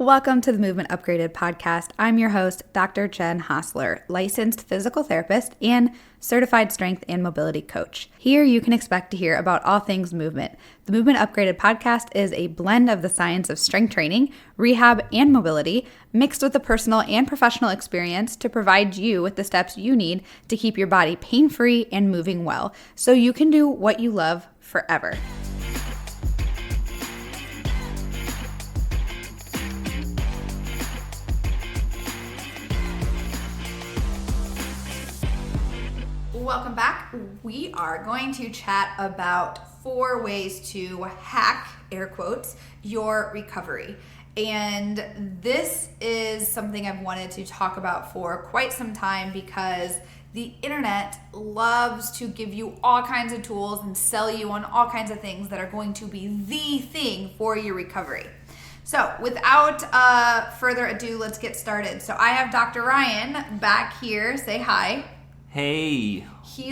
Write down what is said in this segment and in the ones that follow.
Welcome to the Movement Upgraded podcast. I'm your host, Dr. Jen Hostler, licensed physical therapist and certified strength and mobility coach. Here you can expect to hear about all things movement. The Movement Upgraded podcast is a blend of the science of strength training, rehab, and mobility, mixed with the personal and professional experience to provide you with the steps you need to keep your body pain-free and moving well, so you can do what you love forever. Welcome back. We are going to chat about 4 ways to hack, air quotes, your recovery. And this is something I've wanted to talk about for quite some time because the internet loves to give you all kinds of tools and sell you on all kinds of things that are going to be the thing for your recovery. So without further ado, let's get started. So I have Dr. Ryan back here. Say hi. Hey,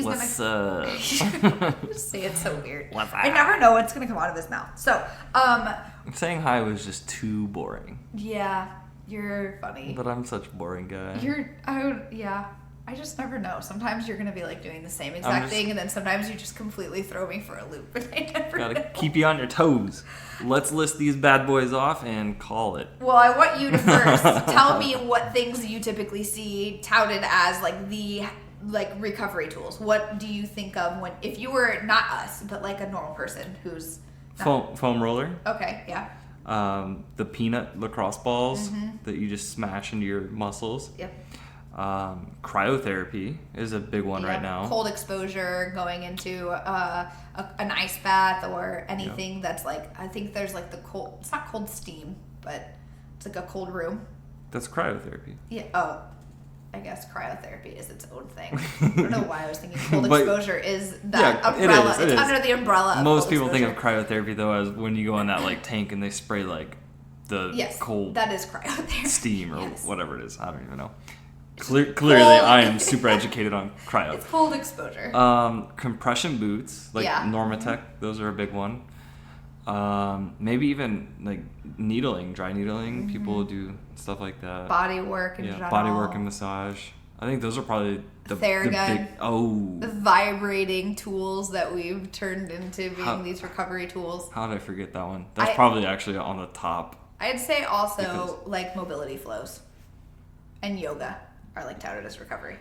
what's up? Just say it so weird. What's up? I never know what's going to come out of his mouth. So, saying hi was just too boring. Yeah, you're funny. But I'm such a boring guy. I just never know. Sometimes you're going to be like doing the same exact thing, and then sometimes you just completely throw me for a loop, and I never Gotta know. keep you on your toes. Let's list these bad boys off and call it. Well, I want you to first tell me what things you typically see touted as the recovery tools. What do you think of if you were not us, but like a normal person who's foam roller. Okay, yeah. The peanut lacrosse balls that you just smash into your muscles. Yep. Cryotherapy is a big one right now. Cold exposure, going into an ice bath or anything that's like, I think there's like the cold, it's not cold steam, but it's like a cold room. That's cryotherapy. Yeah. Oh, I guess cryotherapy is its own thing. I don't know why I was thinking cold exposure is that umbrella. It's under the umbrella of most people think of cryotherapy though as when you go in that like tank and they spray like the cold that is cryotherapy. Steam or whatever it is. I don't even know. Clearly I am super educated on cryo. It's cold exposure. Compression boots, like Normatec, those are a big one. Maybe even like needling, dry needling. People do stuff like that. Body work in general. Body work and massage. I think those are probably the Theragun. The big, vibrating tools that we've turned into being these recovery tools. How did I forget that one? That's probably actually on the top. I'd say also like mobility flows and yoga are like touted as recovery.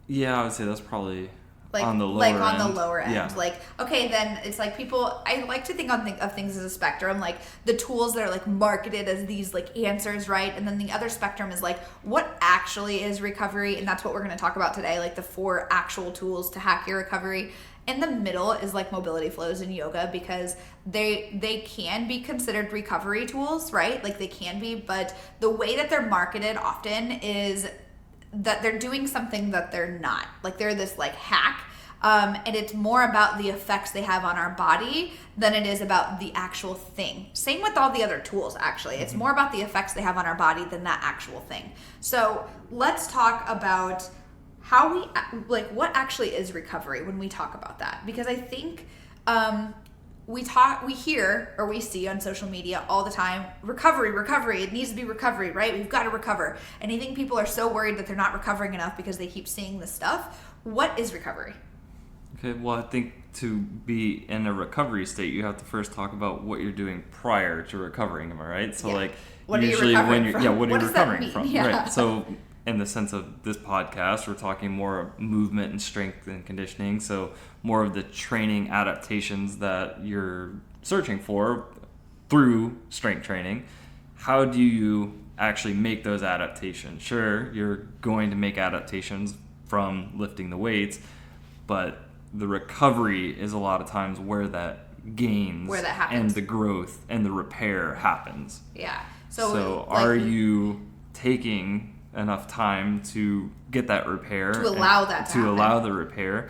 Yeah, I would say that's probably on the lower end. On the lower end. Yeah. Like, okay, then it's like people, I like to think of things as a spectrum, like the tools that are like marketed as these like answers, right? And then the other spectrum is like what actually is recovery, and that's what we're going to talk about today, like the 4 actual tools to hack your recovery. In the middle is like mobility flows and yoga, because they can be considered recovery tools, right? Like they can be, but the way that they're marketed often is that they're doing something that they're not. Like they're this like hack, and it's more about the effects they have on our body than it is about the actual thing. Same with all the other tools, actually. It's more about the effects they have on our body than that actual thing. So let's talk about how what actually is recovery when we talk about that. Because I think we hear or we see on social media all the time, recovery, it needs to be recovery, right? We've got to recover. And I think people are so worried that they're not recovering enough because they keep seeing this stuff. What is recovery? Okay, well, I think to be in a recovery state, you have to first talk about what you're doing prior to recovering, am I right? So like what usually when you're what are you recovering from? Yeah. Right. So in the sense of this podcast, we're talking more movement and strength and conditioning. So more of the training adaptations that you're searching for through strength training. How do you actually make those adaptations? Sure, you're going to make adaptations from lifting the weights, but the recovery is a lot of times where that gains, where that happens, and the growth and the repair happens. Yeah. So are you taking enough time to get that repair, to allow that to allow the repair,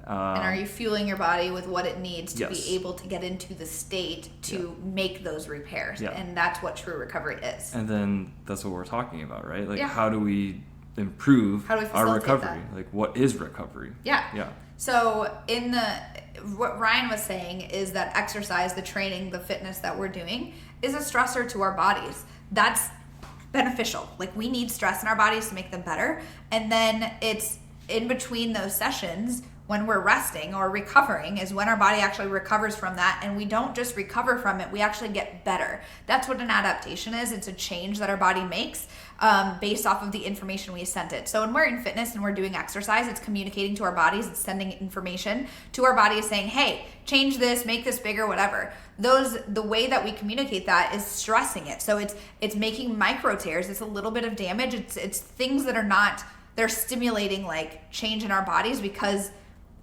and are you fueling your body with what it needs to be able to get into the state to make those repairs? And that's what true recovery is. And then that's what we're talking about, right? Like how do we improve our recovery? That? Like what is recovery? Yeah. So what Ryan was saying is that exercise, the training, the fitness that we're doing is a stressor to our bodies. That's beneficial. Like we need stress in our bodies to make them better. And then it's in between those sessions when we're resting or recovering is when our body actually recovers from that. And we don't just recover from it, we actually get better. That's what an adaptation is. It's a change that our body makes based off of the information we sent it. So when we're in fitness and we're doing exercise, it's communicating to our bodies, it's sending information to our bodies saying, hey, change this, make this bigger, whatever. The way that we communicate that is stressing it. So it's making micro tears. It's a little bit of damage. It's things that are not, they're stimulating like change in our bodies because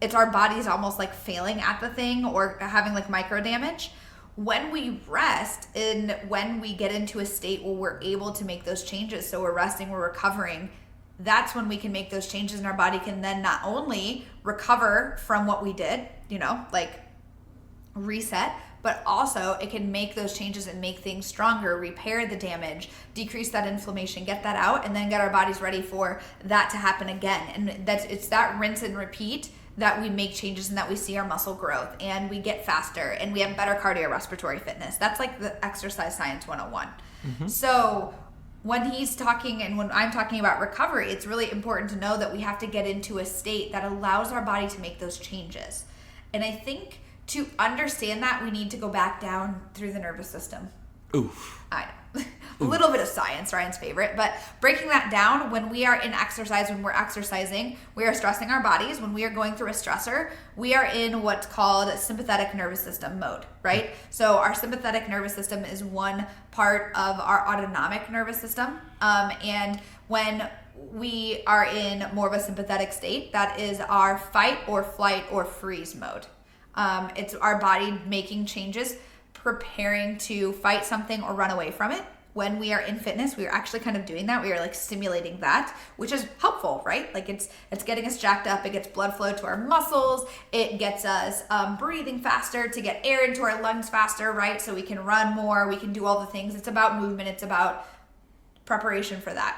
it's our bodies almost like failing at the thing or having like micro damage. When we rest and when we get into a state where we're able to make those changes, so we're resting, we're recovering, that's when we can make those changes and our body can then not only recover from what we did, like reset, but also it can make those changes and make things stronger, repair the damage, decrease that inflammation, get that out, and then get our bodies ready for that to happen again. And it's that rinse and repeat that we make changes and that we see our muscle growth and we get faster and we have better cardiorespiratory fitness. That's like the exercise science 101. Mm-hmm. So when he's talking and when I'm talking about recovery, it's really important to know that we have to get into a state that allows our body to make those changes. And I think to understand that, we need to go back down through the nervous system. Oof. I know. A little bit of science, Ryan's favorite, but breaking that down, when we are in exercise, when we're exercising, we are stressing our bodies. When we are going through a stressor, we are in what's called sympathetic nervous system mode, right? So our sympathetic nervous system is one part of our autonomic nervous system. And when we are in more of a sympathetic state, that is our fight or flight or freeze mode. It's our body making changes, preparing to fight something or run away from it. When we are in fitness, we are actually kind of doing that. We are like stimulating that, which is helpful, right? Like it's getting us jacked up. It gets blood flow to our muscles. It gets us breathing faster to get air into our lungs faster, right? So we can run more. We can do all the things. It's about movement. It's about preparation for that.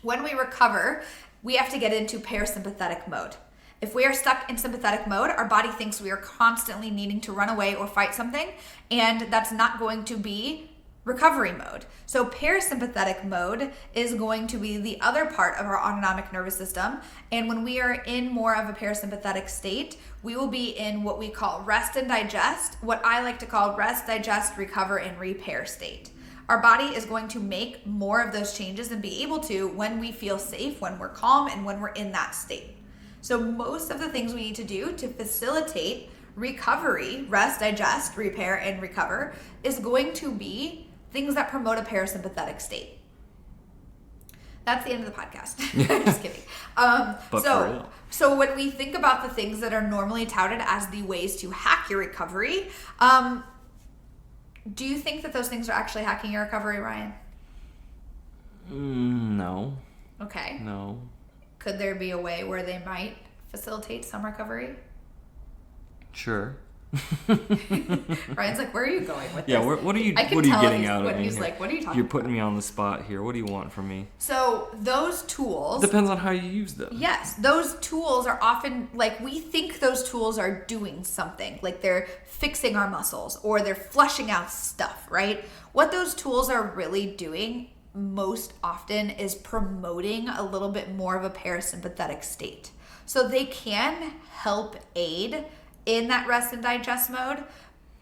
When we recover, we have to get into parasympathetic mode. If we are stuck in sympathetic mode, our body thinks we are constantly needing to run away or fight something, and that's not going to be recovery mode. So parasympathetic mode is going to be the other part of our autonomic nervous system. And when we are in more of a parasympathetic state, we will be in what we call rest and digest, what I like to call rest, digest, recover, and repair state. Our body is going to make more of those changes and be able to when we feel safe, when we're calm, and when we're in that state. So most of the things we need to do to facilitate recovery, rest, digest, repair, and recover, is going to be things that promote a parasympathetic state. That's the end of the podcast. Just kidding. So when we think about the things that are normally touted as the ways to hack your recovery, do you think that those things are actually hacking your recovery, Ryan? No. Okay. No. Could there be a way where they might facilitate some recovery? Sure. Ryan's like, where are you going with this? Yeah, what are you getting out of me? He's like, what are you talking You're about? putting me on the spot here. What do you want from me? So those tools... Depends on how you use them. Yes, those tools are often, like, we think those tools are doing something. Like they're fixing our muscles or they're flushing out stuff, right? What those tools are really doing most often is promoting a little bit more of a parasympathetic state. So they can help aid in that rest and digest mode,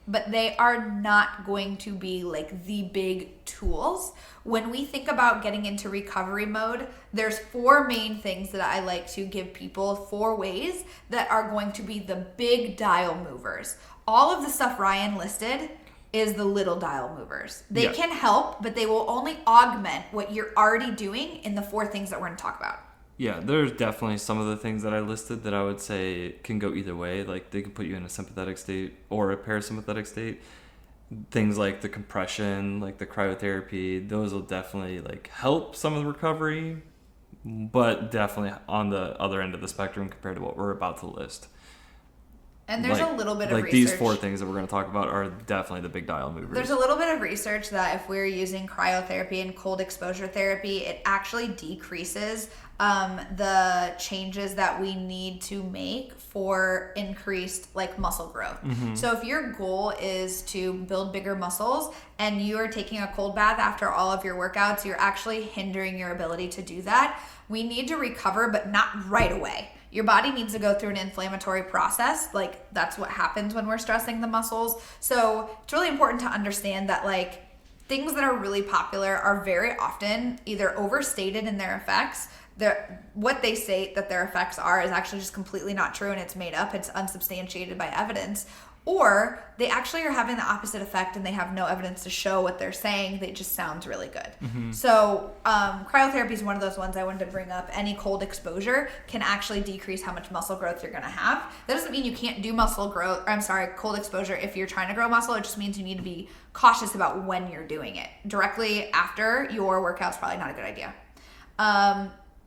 but they are not going to be like the big tools. When we think about getting into recovery mode, there's 4 main things that I like to give people, 4 ways that are going to be the big dial movers. All of the stuff Ryan listed is the little dial movers. They can help, but they will only augment what you're already doing in the 4 things that we're going to talk about. Yeah, there's definitely some of the things that I listed that I would say can go either way. Like they can put you in a sympathetic state or a parasympathetic state. Things like the compression, like the cryotherapy, those will definitely like help some of the recovery, but definitely on the other end of the spectrum compared to what we're about to list. And there's a little bit of research. Like these 4 things that we're going to talk about are definitely the big dial movers. There's a little bit of research that if we're using cryotherapy and cold exposure therapy, it actually decreases the changes that we need to make for increased like muscle growth. Mm-hmm. So if your goal is to build bigger muscles and you are taking a cold bath after all of your workouts, you're actually hindering your ability to do that. We need to recover, but not right away. Your body needs to go through an inflammatory process. Like, that's what happens when we're stressing the muscles. So it's really important to understand that, like, things that are really popular are very often either overstated in their effects. What they say that their effects are is actually just completely not true, and it's made up. It's unsubstantiated by evidence. Or they actually are having the opposite effect and they have no evidence to show what they're saying. They just sounds really good. So cryotherapy is one of those ones I wanted to bring up. Any cold exposure can actually decrease how much muscle growth you're going to have. That doesn't mean you can't do cold exposure if you're trying to grow muscle. It just means you need to be cautious about when you're doing it. Directly after your workout's probably not a good idea.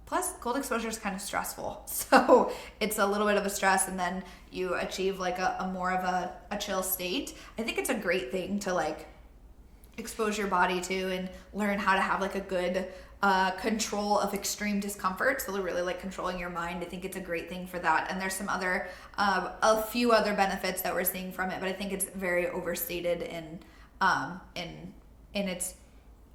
Plus, cold exposure is kind of stressful. So it's a little bit of a stress, and then you achieve like a more of a chill state. I think it's a great thing to like expose your body to and learn how to have like a good control of extreme discomfort. So really like controlling your mind. I think it's a great thing for that. And there's some other, a few other benefits that we're seeing from it, but I think it's very overstated in its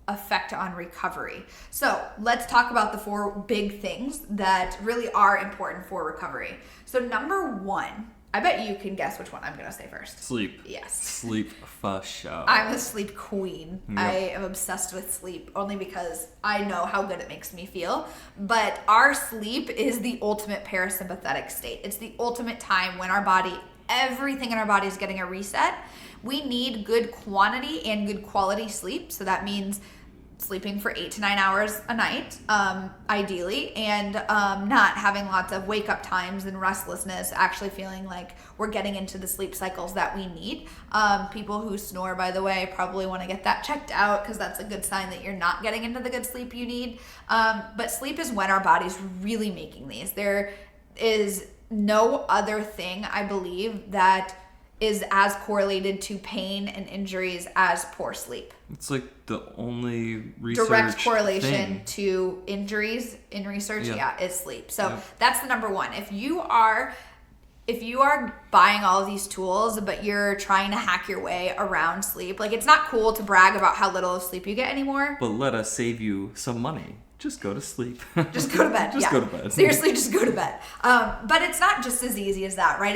effect on recovery. So let's talk about the 4 big things that really are important for recovery. So number 1, I bet you can guess which one I'm going to say first. Sleep. Yes. Sleep for sure. I'm the sleep queen. Yep. I am obsessed with sleep only because I know how good it makes me feel. But our sleep is the ultimate parasympathetic state. It's the ultimate time when everything in our body is getting a reset. We need good quantity and good quality sleep. So that means sleeping for 8 to 9 hours a night, ideally, and not having lots of wake up times and restlessness, actually feeling like we're getting into the sleep cycles that we need. People who snore, by the way, probably want to get that checked out because that's a good sign that you're not getting into the good sleep you need. But sleep is when our body's really making these. There is no other thing, I believe, that is as correlated to pain and injuries as poor sleep. It's like the only research direct correlation thing to injuries in research, is sleep. So Yep. that's the number 1. If you are buying all of these tools, but you're trying to hack your way around sleep, like, it's not cool to brag about how little of sleep you get anymore. But let us save you some money. Just go to sleep. Just go to bed. Just go to bed. Seriously, just go to bed. But it's not just as easy as that, right?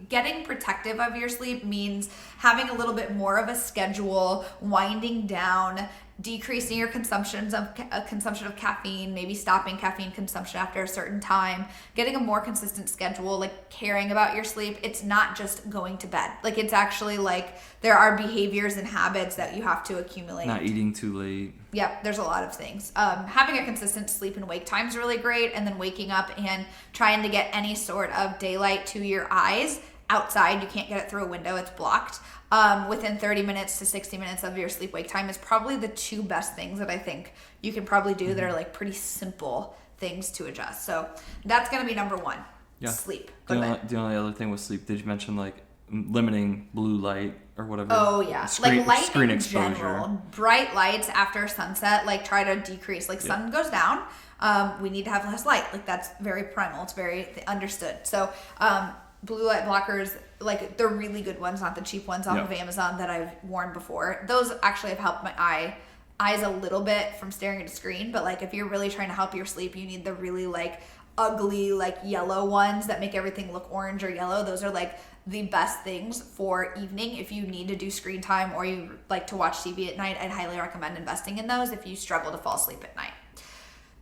Getting protective of your sleep means having a little bit more of a schedule, winding down, decreasing your consumption of caffeine, maybe stopping caffeine consumption after a certain time, getting a more consistent schedule, like caring about your sleep. It's not just going to bed. Like, it's actually like there are behaviors and habits that you have to accumulate. Not eating too late. Yep, there's a lot of things. Having a consistent sleep and wake time is really great, and then waking up and trying to get any sort of daylight to your eyes outside. You can't get it through a window, it's blocked. Within 30 minutes to 60 minutes of your sleep wake time is probably the 2 best things that I think you can probably do that are like pretty simple things to adjust. So that's going to be number 1. Yeah. Sleep. The only other thing with sleep, did you mention like limiting blue light or whatever? Oh yeah, Screen, like light screen in exposure. general. Bright lights after sunset, like, try to decrease. Like, sun goes down, we need to have less light. Like, that's very primal. It's very understood. So blue light blockers, like, they're really good ones, not the cheap ones off of Amazon that I've worn before. Those actually have helped my eyes a little bit from staring at a screen. But like, if you're really trying to help your sleep, you need the really like ugly like yellow ones that make everything look orange or yellow. Those are like the best things for evening. If you need to do screen time or you like to watch TV at night, I'd highly recommend investing in those if you struggle to fall asleep at night.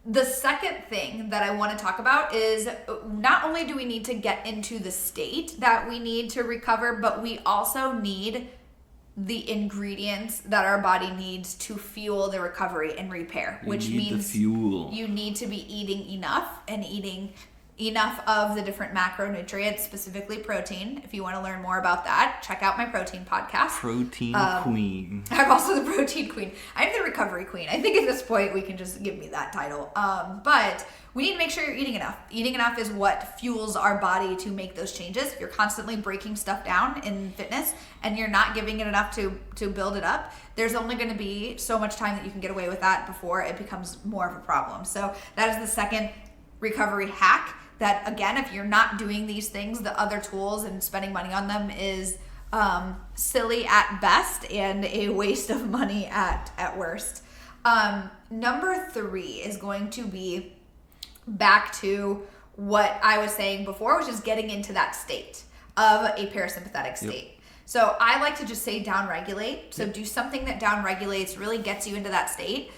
The second thing that I want to talk about is not only do we need to get into the state that we need to recover, but we also need the ingredients that our body needs to fuel the recovery and repair, which means fuel. You need to be eating enough and eating enough of the different macronutrients, specifically protein. If you want to learn more about that, check out my protein podcast. Protein queen. I'm also the protein queen. I'm the recovery queen. I think at this point we can just give me that title. But we need to make sure you're eating enough. Eating enough is what fuels our body to make those changes. If you're constantly breaking stuff down in fitness and you're not giving it enough to build it up, there's only going to be so much time that you can get away with that before it becomes more of a problem. So that is the second recovery hack. That, again, if you're not doing these things, the other tools and spending money on them is silly at best and a waste of money at worst. Number 3 is going to be back to what I was saying before, which is getting into that state of a parasympathetic state. Yep. So I like to just say downregulate. So do something that downregulates, really gets you into that state.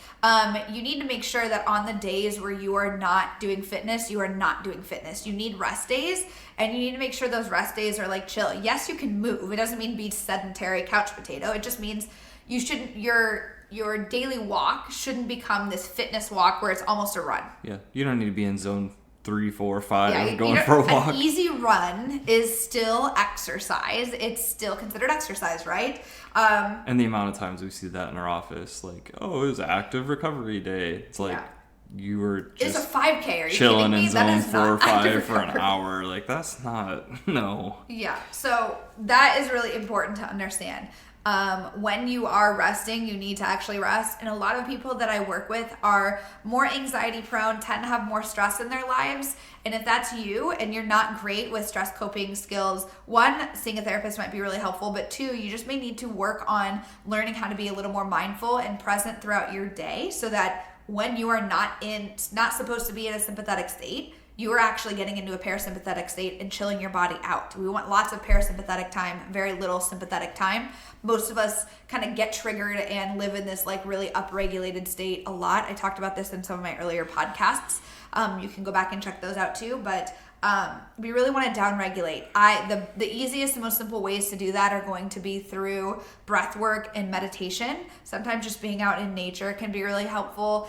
You need to make sure that on the days where you are not doing fitness, you are not doing fitness. You need rest days, and you need to make sure those rest days are like chill. Yes, you can move. It doesn't mean be sedentary couch potato. It just means you shouldn't, your daily walk shouldn't become this fitness walk where it's almost a run. Yeah, you don't need to be in zone 3, 4, 5 going for a walk. An easy run is still exercise. It's still considered exercise, right? And the amount of times we see that in our office, like, oh, it was active recovery day. It's like you were just it's a 5K. Are you chilling kidding me? in zone 4 or 5 for an hour. Like, that's not, no. Yeah, so that is really important to understand. When you are resting, you need to actually rest. And a lot of people that I work with are more anxiety prone, tend to have more stress in their lives. And if that's you and you're not great with stress coping skills, 1, seeing a therapist might be really helpful, but 2, you just may need to work on learning how to be a little more mindful and present throughout your day so that when you are not supposed to be in a sympathetic state, you are actually getting into a parasympathetic state and chilling your body out. We want lots of parasympathetic time, very little sympathetic time. Most of us kind of get triggered and live in this like really upregulated state a lot. I talked about this in some of my earlier podcasts. You can go back and check those out too, but we really want to downregulate. The easiest and most simple ways to do that are going to be through breath work and meditation. Sometimes just being out in nature can be really helpful.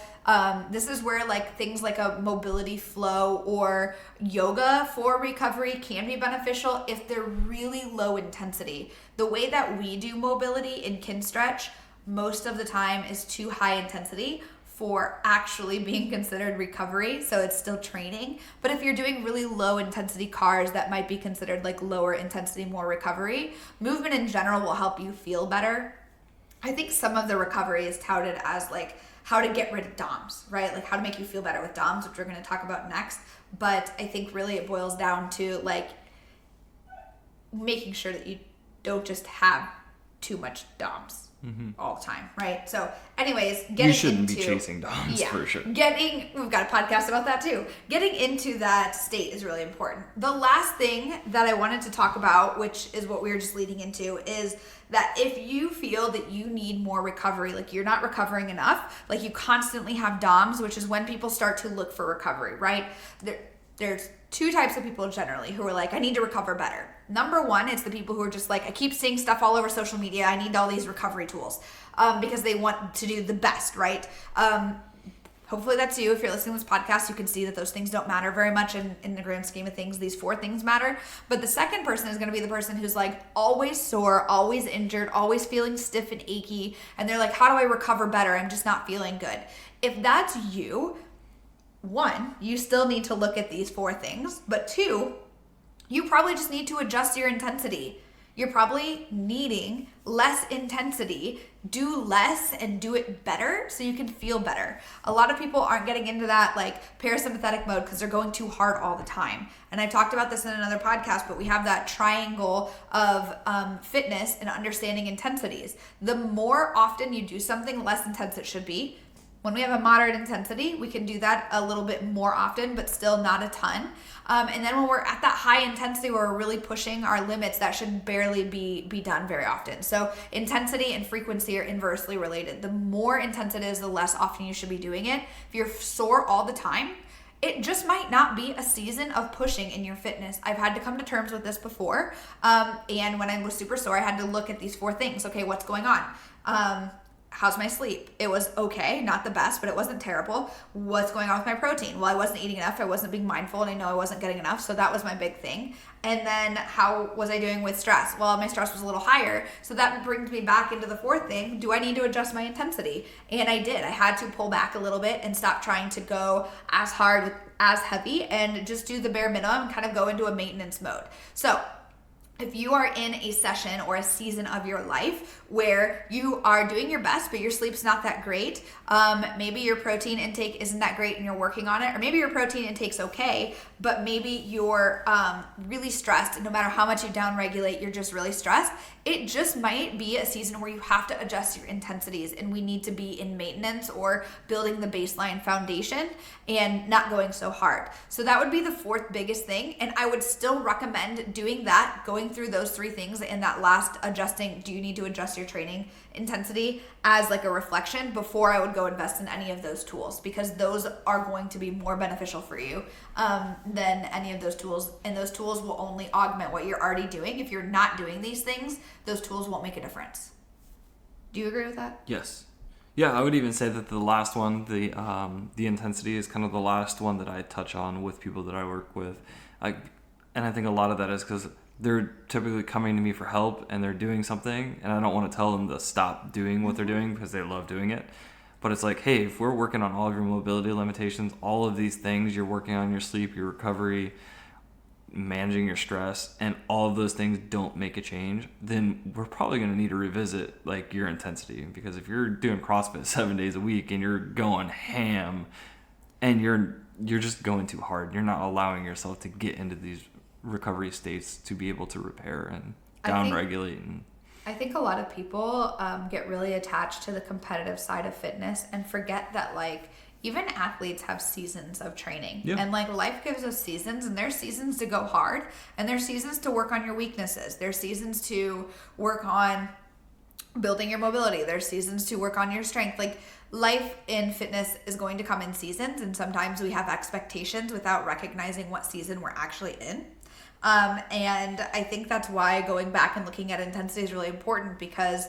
This is where like things like a mobility flow or yoga for recovery can be beneficial if they're really low intensity. The way that we do mobility in Kinstretch most of the time is too high intensity for actually being considered recovery, so it's still training. But if you're doing really low intensity cars, that might be considered like lower intensity, more recovery. Movement in general will help you feel better. I think some of the recovery is touted as like how to get rid of DOMs, right? Like how to make you feel better with DOMs, which we're gonna talk about next. But I think really it boils down to like making sure that you don't just have too much DOMs. All the time, right? So anyways, you shouldn't be chasing DOMs for sure. We've got a podcast about that too. Getting into that state is really important. The last thing that I wanted to talk about, which is what we were just leading into, is that if you feel that you need more recovery, like you're not recovering enough, like you constantly have DOMs, which is when people start to look for recovery, right? There's 2 types of people generally who are like, I need to recover better. Number 1, it's the people who are just like, I keep seeing stuff all over social media. I need all these recovery tools because they want to do the best, right? Hopefully that's you. If you're listening to this podcast, you can see that those things don't matter very much in the grand scheme of things. These 4 things matter. But the second person is going to be the person who's like always sore, always injured, always feeling stiff and achy. And they're like, how do I recover better? I'm just not feeling good. If that's you, 1, you still need to look at these 4 things. But 2, you probably just need to adjust your intensity. You're probably needing less intensity, do less and do it better so you can feel better. A lot of people aren't getting into that like parasympathetic mode because they're going too hard all the time. And I've talked about this in another podcast, but we have that triangle of fitness and understanding intensities. The more often you do something, less intense it should be. When we have a moderate intensity, we can do that a little bit more often, but still not a ton. And then when we're at that high intensity where we're really pushing our limits, that should barely be done very often. So intensity and frequency are inversely related. The more intense it is, the less often you should be doing it. If you're sore all the time, it just might not be a season of pushing in your fitness. I've had to come to terms with this before. And when I was super sore, I had to look at these 4 things. Okay, what's going on? How's my sleep? It was okay, not the best, but it wasn't terrible. What's going on with my protein? Well, I wasn't eating enough. I wasn't being mindful, and I know I wasn't getting enough, so that was my big thing. And then how was I doing with stress? Well, my stress was a little higher, so that brings me back into the 4th thing. Do I need to adjust my intensity? And I did. I had to pull back a little bit and stop trying to go as hard, as heavy, and just do the bare minimum and kind of go into a maintenance mode. So if you are in a session or a season of your life where you are doing your best, but your sleep's not that great, maybe your protein intake isn't that great and you're working on it, or maybe your protein intake's okay, but maybe you're really stressed, and no matter how much you downregulate, you're just really stressed. It just might be a season where you have to adjust your intensities, and we need to be in maintenance or building the baseline foundation and not going so hard. So that would be the fourth biggest thing, and I would still recommend doing that, going through those three things in that last adjusting, do you need to adjust your training intensity, as like a reflection before I would go invest in any of those tools, because those are going to be more beneficial for you than any of those tools, and those tools will only augment what you're already doing. If you're not doing these things, those tools won't make a difference. Do you agree with that? Yes. Yeah, I would even say that the last one, the intensity, is kind of the last one that I touch on with people that I work with. And I think a lot of that is because they're typically coming to me for help and they're doing something, and I don't want to tell them to stop doing what they're doing because they love doing it. But it's like, hey, if we're working on all of your mobility limitations, all of these things, you're working on your sleep, your recovery, managing your stress, and all of those things don't make a change, then we're probably going to need to revisit like your intensity. Because if you're doing CrossFit 7 days a week and you're going ham and you're just going too hard, you're not allowing yourself to get into these recovery states to be able to repair and down-regulate. I think a lot of people get really attached to the competitive side of fitness and forget that like even athletes have seasons of training. Yeah. And like life gives us seasons, and there's seasons to go hard, and there's seasons to work on your weaknesses. There's seasons to work on building your mobility. There's seasons to work on your strength. Like life in fitness is going to come in seasons, and sometimes we have expectations without recognizing what season we're actually in. And I think that's why going back and looking at intensity is really important, because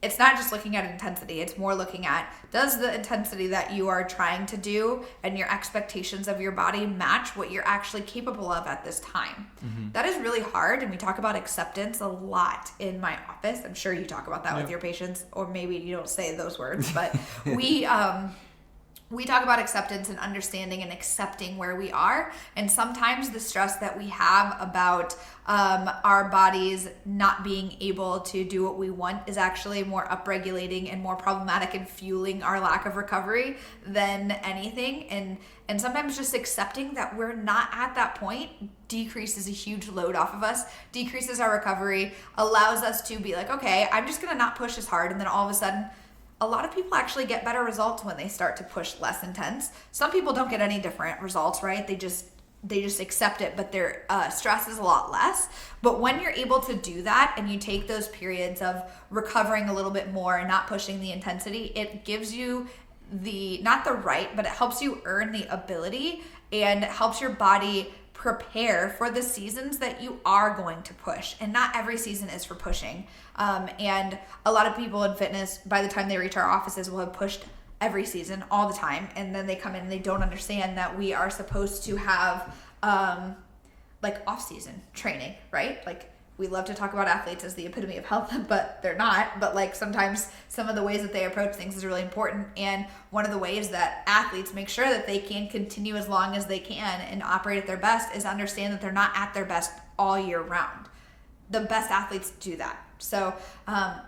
it's not just looking at intensity. It's more looking at, does the intensity that you are trying to do and your expectations of your body match what you're actually capable of at this time? Mm-hmm. That is really hard. And we talk about acceptance a lot in my office. I'm sure you talk about that with your patients, or maybe you don't say those words, but we talk about acceptance and understanding and accepting where we are. And sometimes the stress that we have about our bodies not being able to do what we want is actually more upregulating and more problematic and fueling our lack of recovery than anything. And sometimes just accepting that we're not at that point decreases a huge load off of us, decreases our recovery, allows us to be like, okay, I'm just gonna not push as hard. And then all of a sudden, a lot of people actually get better results when they start to push less intense. Some people don't get any different results, right? They just accept it, but their stress is a lot less. But when you're able to do that and you take those periods of recovering a little bit more and not pushing the intensity, it gives you not the right, but it helps you earn the ability, and it helps your body prepare for the seasons that you are going to push. And not every season is for pushing. And a lot of people in fitness, by the time they reach our offices, will have pushed every season all the time. And then they come in and they don't understand that we are supposed to have like off-season training, right? Like we love to talk about athletes as the epitome of health, but they're not. But like sometimes some of the ways that they approach things is really important. And one of the ways that athletes make sure that they can continue as long as they can and operate at their best is understand that they're not at their best all year round. The best athletes do that. So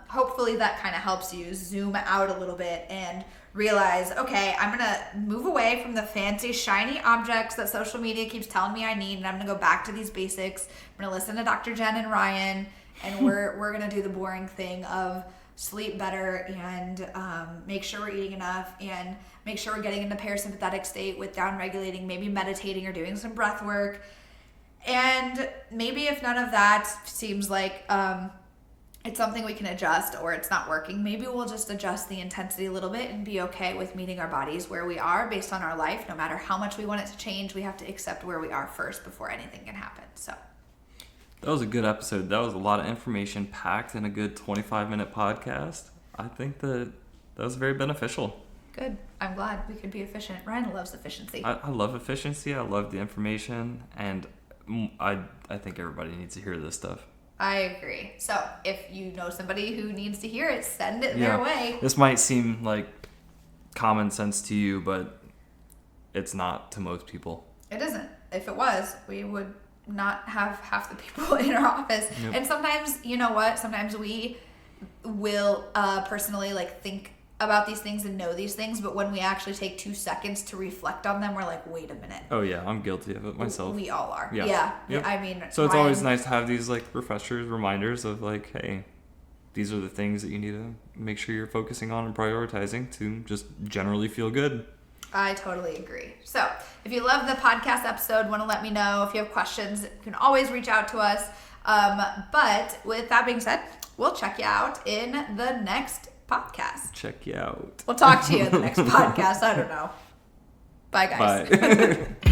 hopefully that kind of helps you zoom out a little bit and realize, okay, I'm going to move away from the fancy, shiny objects that social media keeps telling me I need, and I'm going to go back to these basics. I'm going to listen to Dr. Jen and Ryan, and we're going to do the boring thing of sleep better and make sure we're eating enough and make sure we're getting in the parasympathetic state with down-regulating, maybe meditating or doing some breath work. And maybe if none of that seems like it's something we can adjust or it's not working, maybe we'll just adjust the intensity a little bit and be okay with meeting our bodies where we are based on our life. No matter how much we want it to change, we have to accept where we are first before anything can happen. So that was a good episode. That was a lot of information packed in a good 25-minute podcast. I think that was very beneficial. Good. I'm glad we could be efficient. Ryan loves efficiency. I love efficiency. I love the information, and I think everybody needs to hear this stuff. I agree. So if you know somebody who needs to hear it, send it their way. This might seem like common sense to you, but it's not to most people. It isn't. If it was, we would not have half the people in our office. Yep. And sometimes, you know what? Sometimes we will personally like think about these things and know these things, but when we actually take 2 seconds to reflect on them, we're like, wait a minute. Oh yeah, I'm guilty of it myself. We all are. Yeah. Yeah. I mean, so it's always nice to have these like refreshers, reminders of like, hey, these are the things that you need to make sure you're focusing on and prioritizing to just generally feel good. I totally agree. So if you love the podcast episode, want to let me know. If you have questions, you can always reach out to us. But with that being said, we'll check you out in the next podcast. Check you out. We'll talk to you in the next podcast. I don't know. Bye, guys. Bye.